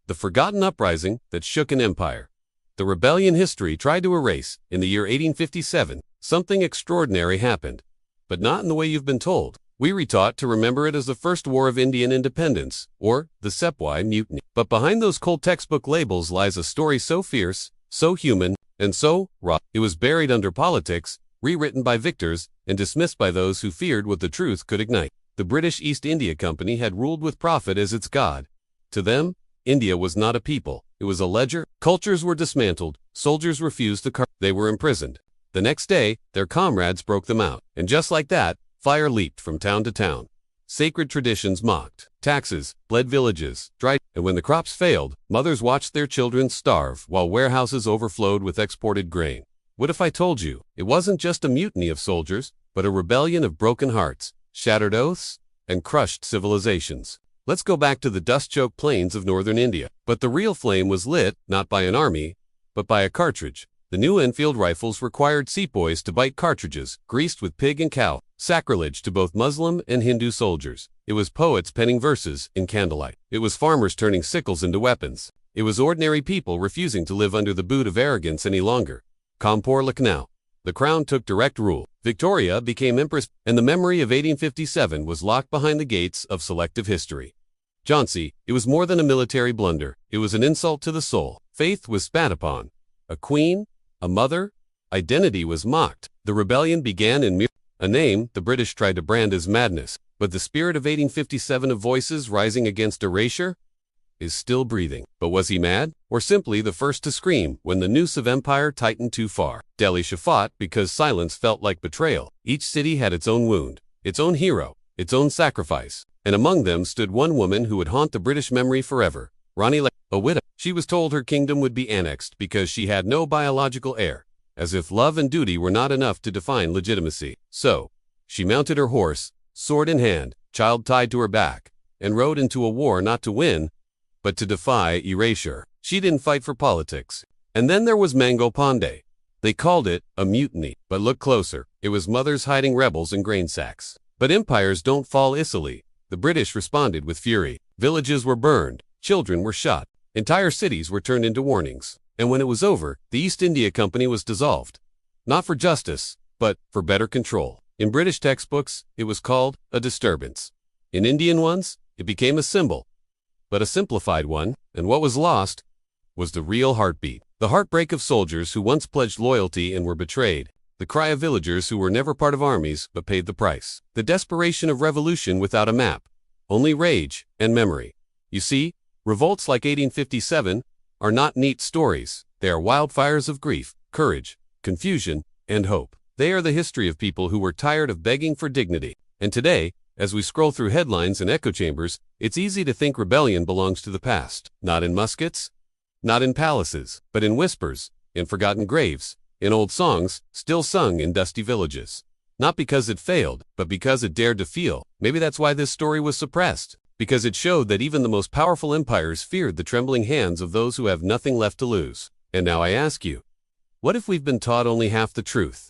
the forgotten uprising that shook an empire. The rebellion history tried to erase. In the year 1857, something extraordinary happened. But not in the way you've been told. We retaught to remember it as the First War of Indian Independence, or the Sepoy Mutiny. But behind those cold textbook labels lies a story so fierce, so human, and so raw. It was buried under politics, rewritten by victors, and dismissed by those who feared what the truth could ignite. The British East India Company had ruled with profit as its god. To them, India was not a people, it was a ledger. Cultures were dismantled, soldiers refused to they were imprisoned. The next day, their comrades broke them out, and just like that, fire leaped from town to town. Sacred traditions mocked, taxes bled villages, dried, and when the crops failed, mothers watched their children starve while warehouses overflowed with exported grain. What if I told you, it wasn't just a mutiny of soldiers, but a rebellion of broken hearts, shattered oaths, and crushed civilizations? Let's go back to the dust-choked plains of northern India. But the real flame was lit, not by an army, but by a cartridge. The new Enfield rifles required sepoys to bite cartridges, greased with pig and cow, sacrilege to both Muslim and Hindu soldiers. It was poets penning verses in candlelight. It was farmers turning sickles into weapons. It was ordinary people refusing to live under the boot of arrogance any longer. Kanpur, Lucknow. The crown took direct rule. Victoria became empress, and the memory of 1857 was locked behind the gates of selective history. Jhansi, it was more than a military blunder. It was an insult to the soul. Faith was spat upon. A queen, a mother, identity was mocked. The rebellion began in a name the British tried to brand as madness, but the spirit of 1857 of voices rising against erasure is still breathing. But was he mad, or simply the first to scream when the noose of empire tightened too far? Delhi fought because silence felt like betrayal. Each city had its own wound, its own hero, its own sacrifice, and among them stood one woman who would haunt the British memory forever, Rani Lakshmi, a widow. She was told her kingdom would be annexed because she had no biological heir, as if love and duty were not enough to define legitimacy. So, she mounted her horse, sword in hand, child tied to her back, and rode into a war not to win, but to defy erasure. She didn't fight for politics. And then there was Mango Pandey. They called it a mutiny, but look closer. It was mothers hiding rebels in grain sacks. But empires don't fall easily. The British responded with fury. Villages were burned, children were shot, entire cities were turned into warnings. And when it was over, the East India Company was dissolved. Not for justice, but for better control. In British textbooks, it was called a disturbance. In Indian ones, it became a symbol, but a simplified one, and what was lost was the real heartbeat. The heartbreak of soldiers who once pledged loyalty and were betrayed. The cry of villagers who were never part of armies but paid the price. The desperation of revolution without a map, only rage and memory. You see, revolts like 1857 are not neat stories. They are wildfires of grief, courage, confusion, and hope. They are the history of people who were tired of begging for dignity. And today, as we scroll through headlines and echo chambers, it's easy to think rebellion belongs to the past. Not in muskets, not in palaces, but in whispers, in forgotten graves, in old songs, still sung in dusty villages. Not because it failed, but because it dared to feel. Maybe that's why this story was suppressed, because it showed that even the most powerful empires feared the trembling hands of those who have nothing left to lose. And now I ask you, what if we've been taught only half the truth?